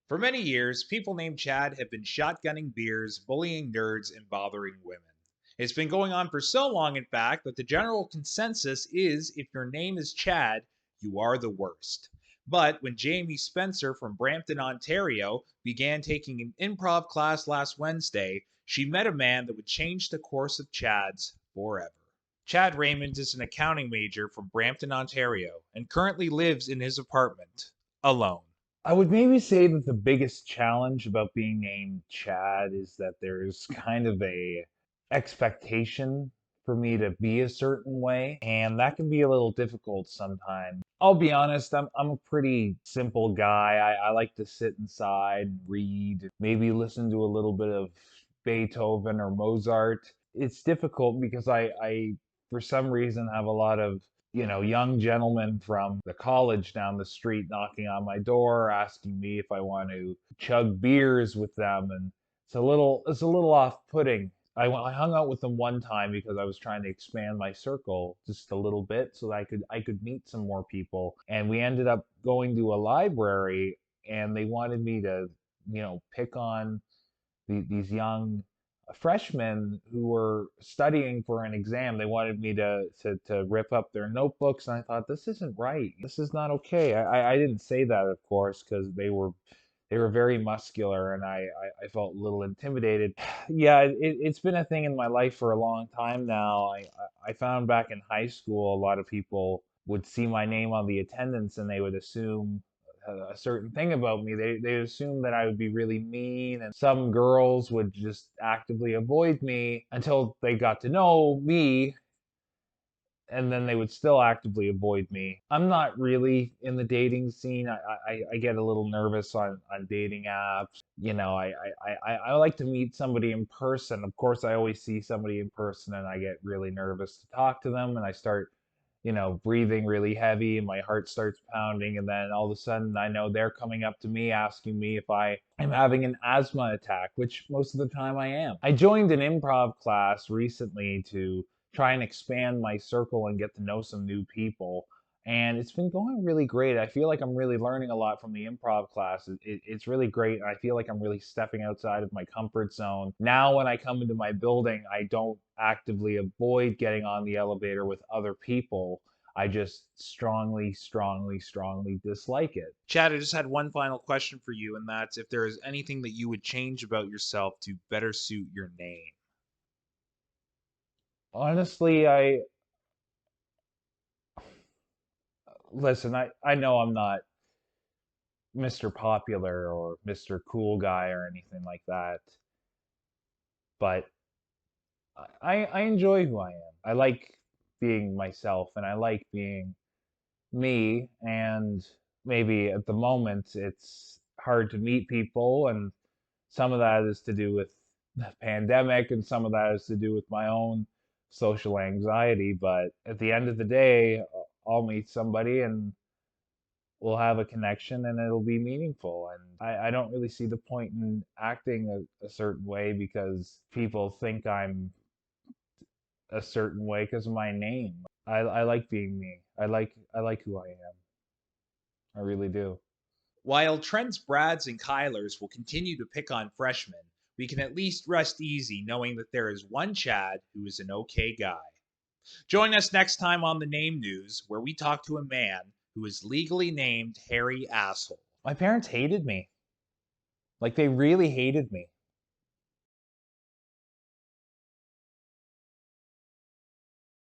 For many years, people named Chad have been shotgunning beers, bullying nerds, and bothering women. It's been going on for so long, in fact, that the general consensus is if your name is Chad, you are the worst. But when Jamie Spencer from Brampton, Ontario, began taking an improv class last Wednesday, she met a man that would change the course of Chad's forever. Chad Raymond is an accounting major from Brampton, Ontario, and currently lives in his apartment alone. I would maybe say that the biggest challenge about being named Chad is that there's kind of a expectation for me to be a certain way, and that can be a little difficult sometimes. I'll be honest, I'm a pretty simple guy. I like to sit inside and read, maybe listen to a little bit of Beethoven or Mozart. It's difficult because I for some reason have a lot of young gentlemen from the college down the street knocking on my door, asking me if I want to chug beers with them, and it's a little off-putting. I hung out with them one time because I was trying to expand my circle just a little bit so that I could meet some more people, and we ended up going to a library, and they wanted me to, pick on these young freshmen who were studying for an exam. They wanted me to rip up their notebooks, and I thought, this isn't right. This is not okay. I didn't say that, of course, because they were very muscular, and I felt a little intimidated. Yeah, it's been a thing in my life for a long time now. I found back in high school, a lot of people would see my name on the attendance and they would assume a certain thing about me. They assumed that I would be really mean, and some girls would just actively avoid me until they got to know me, and then they would still actively avoid me. I'm not really in the dating scene. I get a little nervous on dating apps. I like to meet somebody in person. Of course, I always see somebody in person and I get really nervous to talk to them, and I start breathing really heavy and my heart starts pounding. And then all of a sudden, I know they're coming up to me asking me if I am having an asthma attack, which most of the time I am. I joined an improv class recently to try and expand my circle and get to know some new people. And it's been going really great. I feel like I'm really learning a lot from the improv class. It's really great. I feel like I'm really stepping outside of my comfort zone. Now, when I come into my building, I don't actively avoid getting on the elevator with other people. I just strongly, strongly, strongly dislike it. Chad, I just had one final question for you, and that's if there is anything that you would change about yourself to better suit your name. Honestly, I listen, I know I'm not Mr. Popular or Mr. Cool Guy or anything like that, but I enjoy who I am. I like being myself and I like being me. And maybe at the moment it's hard to meet people, and some of that is to do with the pandemic and some of that is to do with my own social anxiety. But at the end of the day, I'll meet somebody and we'll have a connection and it'll be meaningful. And I don't really see the point in acting a certain way because people think I'm a certain way because of my name. I like being me. I like who I am. I really do. While Trent's Brads and Kylers will continue to pick on freshmen, we can at least rest easy knowing that there is one Chad who is an okay guy. Join us next time on the Name News, where we talk to a man who is legally named Harry Asshole. My parents hated me. Like they really hated me.